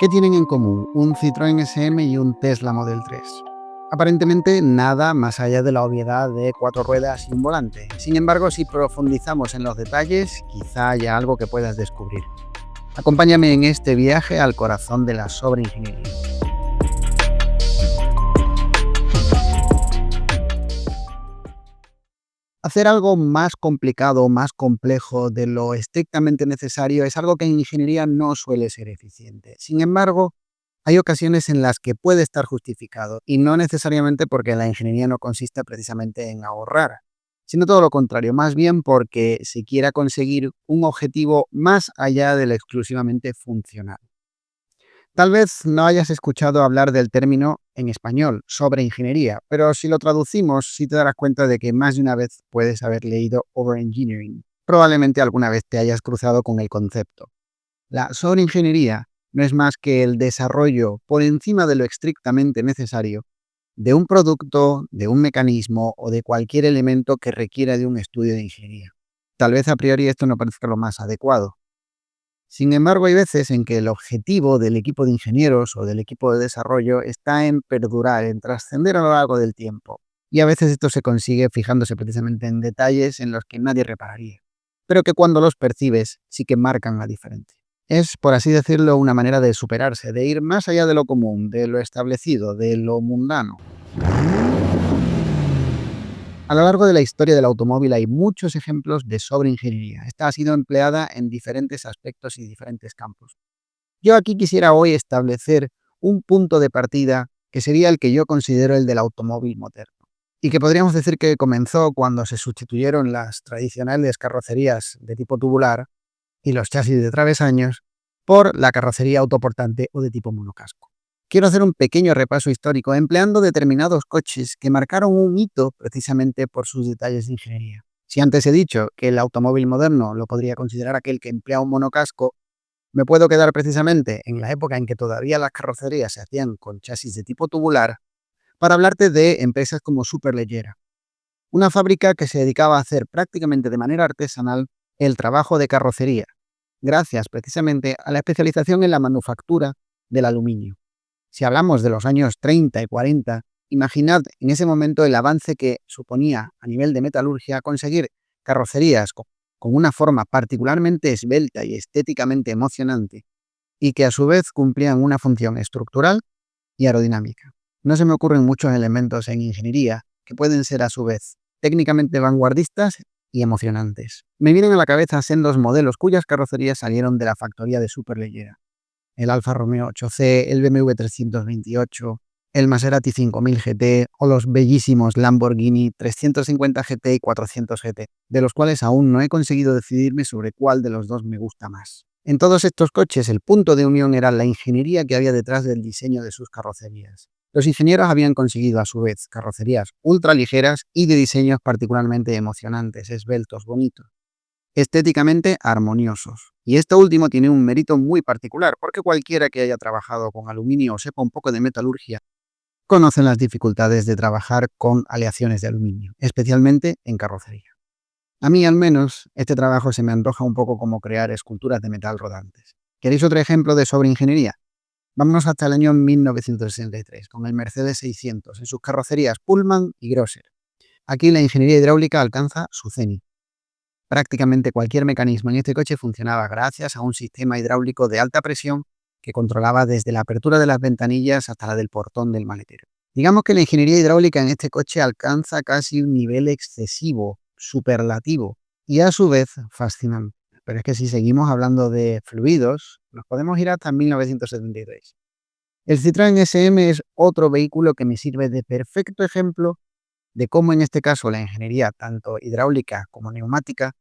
¿Qué tienen en común un Citroën SM y un Tesla Model 3? Aparentemente nada más allá de la obviedad de 4 ruedas y un volante. Sin embargo, si profundizamos en los detalles, quizá haya algo que puedas descubrir. Acompáñame en este viaje al corazón de la sobreingeniería. Hacer algo más complicado, más complejo de lo estrictamente necesario es algo que en ingeniería no suele ser eficiente. Sin embargo, hay ocasiones en las que puede estar justificado, y no necesariamente porque la ingeniería no consista precisamente en ahorrar, sino todo lo contrario, más bien porque se quiera conseguir un objetivo más allá de lo exclusivamente funcional. Tal vez no hayas escuchado hablar del término en español, sobre ingeniería, pero si lo traducimos, sí te darás cuenta de que más de una vez puedes haber leído overengineering. Probablemente alguna vez te hayas cruzado con el concepto. La sobreingeniería no es más que el desarrollo por encima de lo estrictamente necesario de un producto, de un mecanismo o de cualquier elemento que requiera de un estudio de ingeniería. Tal vez a priori esto no parezca lo más adecuado. Sin embargo, hay veces en que el objetivo del equipo de ingenieros o del equipo de desarrollo está en perdurar, en trascender a lo largo del tiempo. Y a veces esto se consigue fijándose precisamente en detalles en los que nadie repararía, pero que cuando los percibes sí que marcan la diferencia. Es, por así decirlo, una manera de superarse, de ir más allá de lo común, de lo establecido, de lo mundano. A lo largo de la historia del automóvil hay muchos ejemplos de sobreingeniería. Esta ha sido empleada en diferentes aspectos y diferentes campos. Yo aquí quisiera hoy establecer un punto de partida que sería el que yo considero el del automóvil moderno, y que podríamos decir que comenzó cuando se sustituyeron las tradicionales carrocerías de tipo tubular y los chasis de travesaños por la carrocería autoportante o de tipo monocasco. Quiero hacer un pequeño repaso histórico empleando determinados coches que marcaron un hito precisamente por sus detalles de ingeniería. Si antes he dicho que el automóvil moderno lo podría considerar aquel que emplea un monocasco, me puedo quedar precisamente en la época en que todavía las carrocerías se hacían con chasis de tipo tubular para hablarte de empresas como Superleggera, una fábrica que se dedicaba a hacer prácticamente de manera artesanal el trabajo de carrocería, gracias precisamente a la especialización en la manufactura del aluminio. Si hablamos de los años 30 y 40, imaginad en ese momento el avance que suponía a nivel de metalurgia conseguir carrocerías con una forma particularmente esbelta y estéticamente emocionante, y que a su vez cumplían una función estructural y aerodinámica. No se me ocurren muchos elementos en ingeniería que pueden ser a su vez técnicamente vanguardistas y emocionantes. Me vienen a la cabeza sendos modelos cuyas carrocerías salieron de la factoría de Superleggera: el Alfa Romeo 8C, el BMW 328, el Maserati 5000 GT o los bellísimos Lamborghini 350 GT y 400 GT, de los cuales aún no he conseguido decidirme sobre cuál de los dos me gusta más. En todos estos coches el punto de unión era la ingeniería que había detrás del diseño de sus carrocerías. Los ingenieros habían conseguido a su vez carrocerías ultraligeras y de diseños particularmente emocionantes, esbeltos, bonitos, estéticamente armoniosos. Y esto último tiene un mérito muy particular, porque cualquiera que haya trabajado con aluminio o sepa un poco de metalurgia conoce las dificultades de trabajar con aleaciones de aluminio, especialmente en carrocería. A mí, al menos, este trabajo se me antoja un poco como crear esculturas de metal rodantes. ¿Queréis otro ejemplo de sobreingeniería? Vámonos hasta el año 1963, con el Mercedes 600, en sus carrocerías Pullman y Grosser. Aquí la ingeniería hidráulica alcanza su cenit. Prácticamente cualquier mecanismo en este coche funcionaba gracias a un sistema hidráulico de alta presión que controlaba desde la apertura de las ventanillas hasta la del portón del maletero. Digamos que la ingeniería hidráulica en este coche alcanza casi un nivel excesivo, superlativo y a su vez fascinante. Pero es que si seguimos hablando de fluidos, nos podemos ir hasta 1973. El Citroën SM es otro vehículo que me sirve de perfecto ejemplo de cómo en este caso la ingeniería, tanto hidráulica como neumática,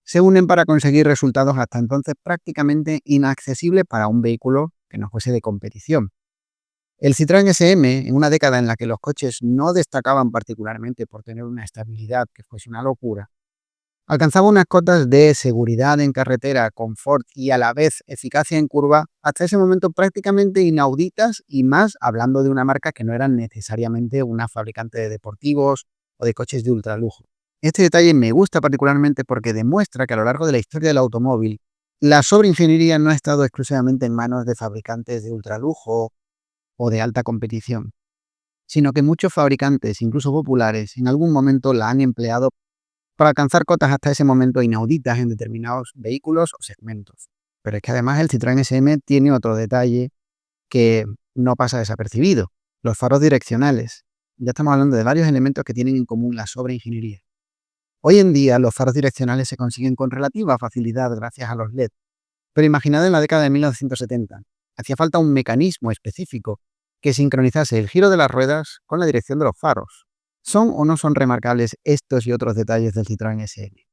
se unen para conseguir resultados hasta entonces prácticamente inaccesibles para un vehículo que no fuese de competición. El Citroën SM, en una década en la que los coches no destacaban particularmente por tener una estabilidad que fuese una locura, alcanzaba unas cotas de seguridad en carretera, confort y a la vez eficacia en curva hasta ese momento prácticamente inauditas, y más hablando de una marca que no era necesariamente una fabricante de deportivos o de coches de ultralujo. Este detalle me gusta particularmente porque demuestra que a lo largo de la historia del automóvil, La sobreingeniería no ha estado exclusivamente en manos de fabricantes de ultralujo o de alta competición, sino que muchos fabricantes, incluso populares, en algún momento la han empleado para alcanzar cotas hasta ese momento inauditas en determinados vehículos o segmentos. Pero es que además el Citroën SM tiene otro detalle que no pasa desapercibido: los faros direccionales. Ya estamos hablando de varios elementos que tienen en común la sobreingeniería. Hoy en día los faros direccionales se consiguen con relativa facilidad gracias a los LED, pero imaginad en la década de 1970. Hacía falta un mecanismo específico que sincronizase el giro de las ruedas con la dirección de los faros. ¿Son o no son remarcables estos y otros detalles del Citroën SM?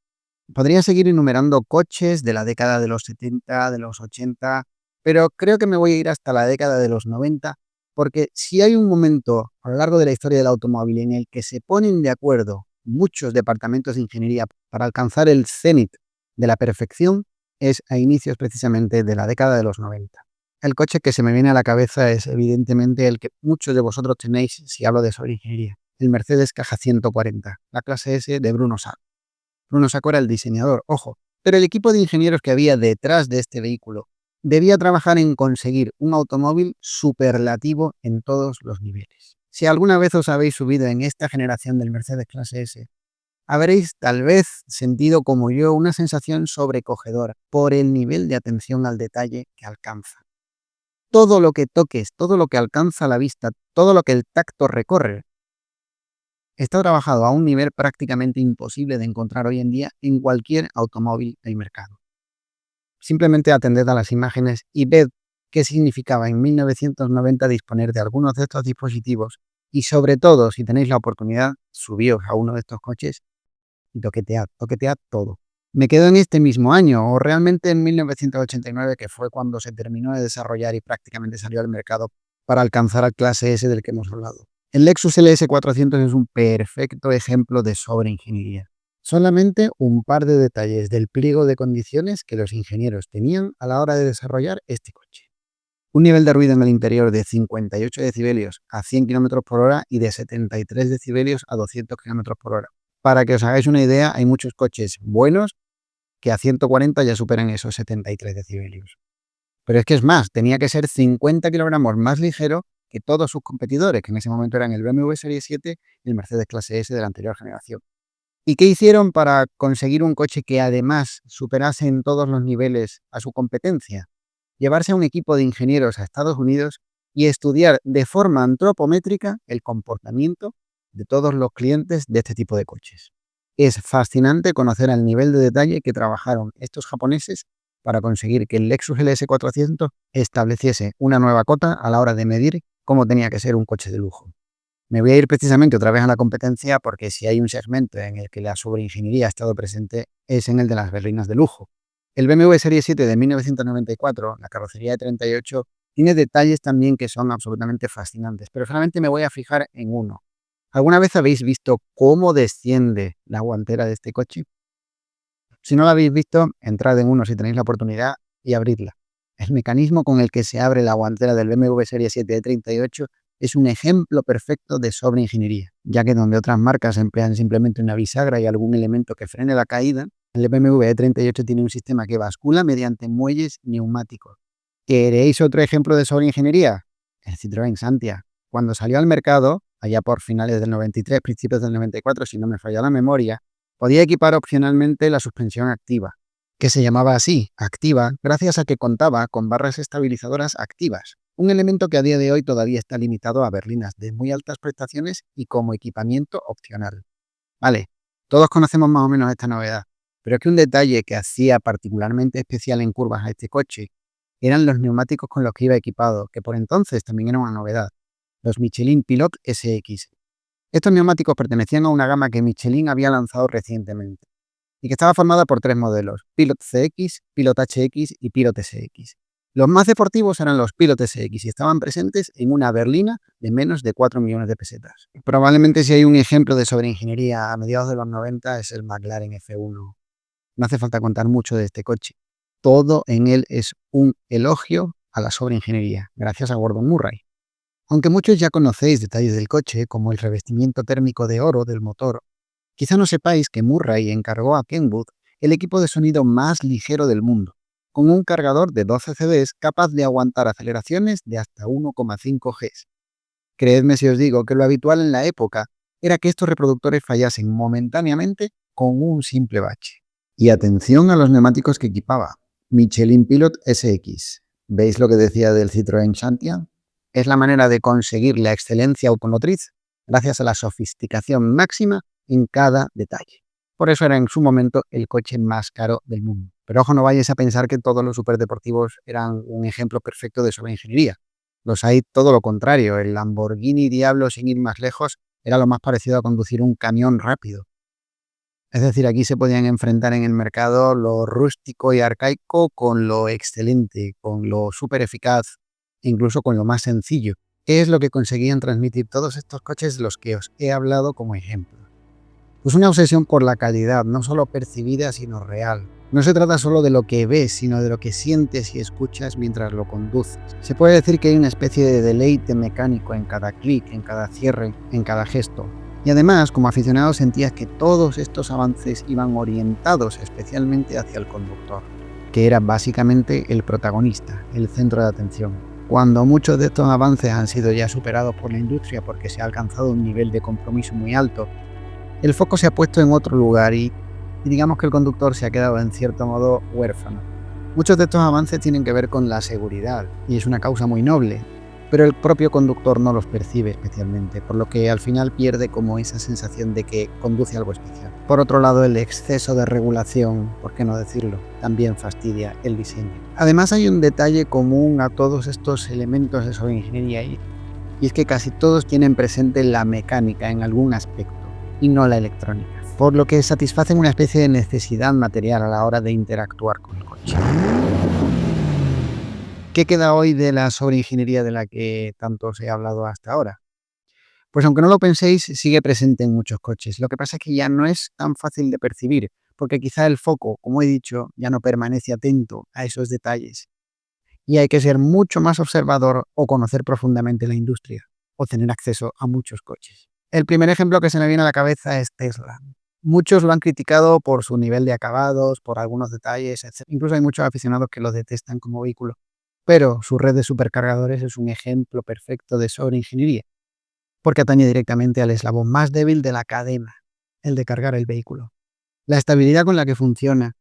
Podría seguir enumerando coches de la década de los 70, de los 80, pero creo que me voy a ir hasta la década de los 90, porque si hay un momento a lo largo de la historia del automóvil en el que se ponen de acuerdo muchos departamentos de ingeniería para alcanzar el cenit de la perfección, es a inicios precisamente de la década de los 90. El coche que se me viene a la cabeza es evidentemente el que muchos de vosotros tenéis si hablo de sobreingeniería, el Mercedes Caja 140, la clase S de Bruno Sacco. Bruno Sacco era el diseñador, ojo, pero el equipo de ingenieros que había detrás de este vehículo debía trabajar en conseguir un automóvil superlativo en todos los niveles. Si alguna vez os habéis subido en esta generación del Mercedes clase S, habréis tal vez sentido como yo una sensación sobrecogedora por el nivel de atención al detalle que alcanza. Todo lo que toques, todo lo que alcanza la vista, todo lo que el tacto recorre, está trabajado a un nivel prácticamente imposible de encontrar hoy en día en cualquier automóvil del mercado. Simplemente atended a las imágenes y ved qué significaba en 1990 disponer de algunos de estos dispositivos y, sobre todo, si tenéis la oportunidad, subíos a uno de estos coches y toquetead todo. Me quedo en este mismo año, o realmente en 1989, que fue cuando se terminó de desarrollar y prácticamente salió al mercado para alcanzar al clase S del que hemos hablado. El Lexus LS400 es un perfecto ejemplo de sobreingeniería. Solamente un par de detalles del pliego de condiciones que los ingenieros tenían a la hora de desarrollar este coche. Un nivel de ruido en el interior de 58 decibelios a 100 km por hora y de 73 decibelios a 200 km por hora. Para que os hagáis una idea, hay muchos coches buenos que a 140 ya superan esos 73 decibelios. Pero es que es más, tenía que ser 50 kilogramos más ligero que todos sus competidores, que en ese momento eran el BMW Serie 7 y el Mercedes Clase S de la anterior generación. ¿Y qué hicieron para conseguir un coche que además superase en todos los niveles a su competencia? Llevarse a un equipo de ingenieros a Estados Unidos y estudiar de forma antropométrica el comportamiento de todos los clientes de este tipo de coches. Es fascinante conocer el nivel de detalle que trabajaron estos japoneses para conseguir que el Lexus LS400 estableciese una nueva cota a la hora de medir cómo tenía que ser un coche de lujo. Me voy a ir precisamente otra vez a la competencia, porque si hay un segmento en el que la sobreingeniería ha estado presente es en el de las berlinas de lujo. El BMW Serie 7 de 1994, la carrocería de 38, tiene detalles también que son absolutamente fascinantes, pero solamente me voy a fijar en uno. ¿Alguna vez habéis visto cómo desciende la guantera de este coche? Si no lo habéis visto, entrad en uno si tenéis la oportunidad y abridla. El mecanismo con el que se abre la guantera del BMW Serie 7 de 38 es un ejemplo perfecto de sobreingeniería, ya que donde otras marcas emplean simplemente una bisagra y algún elemento que frene la caída, el BMW E38 tiene un sistema que bascula mediante muelles neumáticos. ¿Queréis otro ejemplo de sobreingeniería? El Citroën Xantia. Cuando salió al mercado, allá por finales del 93, principios del 94, si no me falla la memoria, podía equipar opcionalmente la suspensión activa, que se llamaba así, activa, gracias a que contaba con barras estabilizadoras activas, un elemento que a día de hoy todavía está limitado a berlinas de muy altas prestaciones y como equipamiento opcional. Vale, todos conocemos más o menos esta novedad, pero es que un detalle que hacía particularmente especial en curvas a este coche eran los neumáticos con los que iba equipado, que por entonces también era una novedad, los Michelin Pilot SX. Estos neumáticos pertenecían a una gama que Michelin había lanzado recientemente y que estaba formada por tres modelos: Pilot CX, Pilot HX y Pilot SX. Los más deportivos eran los Pilot SX y estaban presentes en una berlina de menos de 4 millones de pesetas. Probablemente si hay un ejemplo de sobreingeniería a mediados de los 90 es el McLaren F1. No hace falta contar mucho de este coche. Todo en él es un elogio a la sobreingeniería, gracias a Gordon Murray. Aunque muchos ya conocéis detalles del coche, como el revestimiento térmico de oro del motor, quizá no sepáis que Murray encargó a Kenwood el equipo de sonido más ligero del mundo, con un cargador de 12 CDs capaz de aguantar aceleraciones de hasta 1,5 Gs. Creedme si os digo que lo habitual en la época era que estos reproductores fallasen momentáneamente con un simple bache. Y atención a los neumáticos que equipaba. Michelin Pilot SX. ¿Veis lo que decía del Citroën Xantia? Es la manera de conseguir la excelencia automotriz gracias a la sofisticación máxima en cada detalle. Por eso era en su momento el coche más caro del mundo. Pero ojo, no vayáis a pensar que todos los superdeportivos eran un ejemplo perfecto de sobreingeniería. Los hay todo lo contrario. El Lamborghini Diablo, sin ir más lejos, era lo más parecido a conducir un camión rápido. Es decir, aquí se podían enfrentar en el mercado lo rústico y arcaico con lo excelente, con lo súper eficaz, incluso con lo más sencillo. ¿Qué es lo que conseguían transmitir todos estos coches de los que os he hablado como ejemplo? Pues una obsesión por la calidad, no solo percibida, sino real. No se trata solo de lo que ves, sino de lo que sientes y escuchas mientras lo conduces. Se puede decir que hay una especie de deleite mecánico en cada clic, en cada cierre, en cada gesto. Y además, como aficionado, sentías que todos estos avances iban orientados especialmente hacia el conductor, que era básicamente el protagonista, el centro de atención. Cuando muchos de estos avances han sido ya superados por la industria porque se ha alcanzado un nivel de compromiso muy alto, el foco se ha puesto en otro lugar y digamos que el conductor se ha quedado en cierto modo huérfano. Muchos de estos avances tienen que ver con la seguridad y es una causa muy noble, pero el propio conductor no los percibe especialmente, por lo que al final pierde como esa sensación de que conduce algo especial. Por otro lado, el exceso de regulación, por qué no decirlo, también fastidia el diseño. Además, hay un detalle común a todos estos elementos de sobreingeniería y es que casi todos tienen presente la mecánica en algún aspecto y no la electrónica, por lo que satisfacen una especie de necesidad material a la hora de interactuar con el coche. ¿Qué queda hoy de la sobreingeniería de la que tanto os he hablado hasta ahora? Pues aunque no lo penséis, sigue presente en muchos coches. Lo que pasa es que ya no es tan fácil de percibir, porque quizá el foco, como he dicho, ya no permanece atento a esos detalles. Y hay que ser mucho más observador o conocer profundamente la industria, o tener acceso a muchos coches. El primer ejemplo que se me viene a la cabeza es Tesla. Muchos lo han criticado por su nivel de acabados, por algunos detalles, etc. Incluso hay muchos aficionados que lo detestan como vehículo. Pero su red de supercargadores es un ejemplo perfecto de sobreingeniería, porque atañe directamente al eslabón más débil de la cadena, el de cargar el vehículo. La estabilidad con la que funciona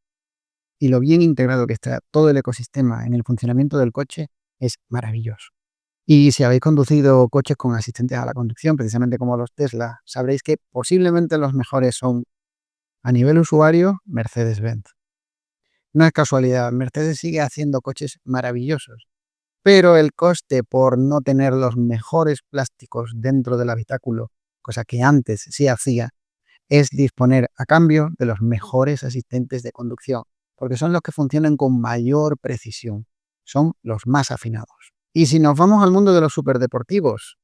y lo bien integrado que está todo el ecosistema en el funcionamiento del coche es maravilloso. Y si habéis conducido coches con asistentes a la conducción, precisamente como los Tesla, sabréis que posiblemente los mejores son, a nivel usuario, Mercedes-Benz. No es casualidad, Mercedes sigue haciendo coches maravillosos, pero el coste por no tener los mejores plásticos dentro del habitáculo, cosa que antes sí hacía, es disponer a cambio de los mejores asistentes de conducción, porque son los que funcionan con mayor precisión, son los más afinados. Y si nos vamos al mundo de los superdeportivos,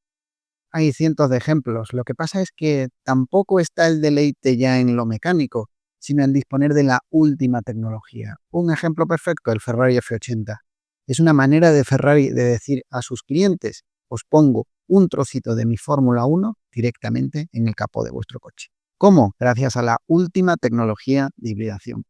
hay cientos de ejemplos. Lo que pasa es que tampoco está el deleite ya en lo mecánico, sino en disponer de la última tecnología. Un ejemplo perfecto, el Ferrari F80. Es una manera de Ferrari de decir a sus clientes, os pongo un trocito de mi Fórmula 1 directamente en el capó de vuestro coche. ¿Cómo? Gracias a la última tecnología de hibridación.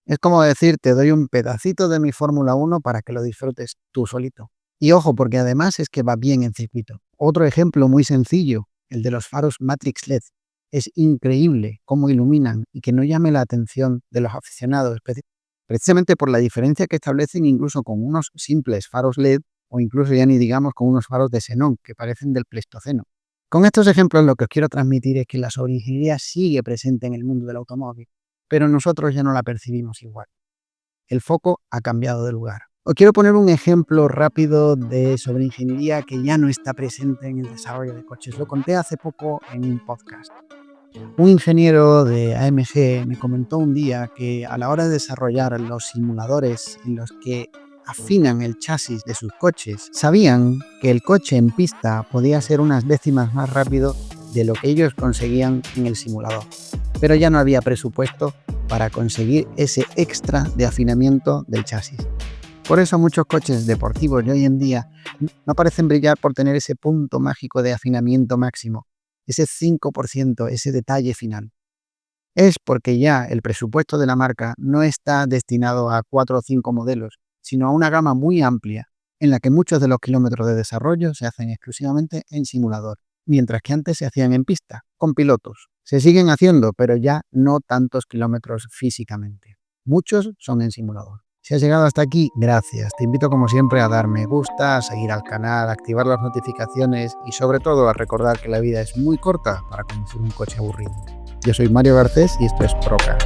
Es como decir, te doy un pedacito de mi Fórmula 1 para que lo disfrutes tú solito. Y ojo, porque además es que va bien en circuito. Otro ejemplo muy sencillo, el de los faros Matrix LED. Es increíble cómo iluminan y que no llame la atención de los aficionados, precisamente por la diferencia que establecen incluso con unos simples faros LED o incluso ya ni digamos con unos faros de xenón que parecen del Pleistoceno. Con estos ejemplos lo que os quiero transmitir es que la sobreingeniería sigue presente en el mundo del automóvil, pero nosotros ya no la percibimos igual. El foco ha cambiado de lugar. Os quiero poner un ejemplo rápido de sobreingeniería que ya no está presente en el desarrollo de coches. Lo conté hace poco en un podcast. Un ingeniero de AMG me comentó un día que a la hora de desarrollar los simuladores en los que afinan el chasis de sus coches, sabían que el coche en pista podía ser unas décimas más rápido de lo que ellos conseguían en el simulador. Pero ya no había presupuesto para conseguir ese extra de afinamiento del chasis. Por eso muchos coches deportivos de hoy en día no parecen brillar por tener ese punto mágico de afinamiento máximo, ese 5%, ese detalle final. es porque ya el presupuesto de la marca no está destinado a 4 o 5 modelos, sino a una gama muy amplia, en la que muchos de los kilómetros de desarrollo se hacen exclusivamente en simulador, mientras que antes se hacían en pista, con pilotos. Se siguen haciendo, pero ya no tantos kilómetros físicamente. Muchos son en simulador. Si has llegado hasta aquí, gracias. Te invito como siempre a dar me gusta, a seguir al canal, a activar las notificaciones y sobre todo a recordar que la vida es muy corta para conducir un coche aburrido. Yo soy Mario Garcés y esto es Procar.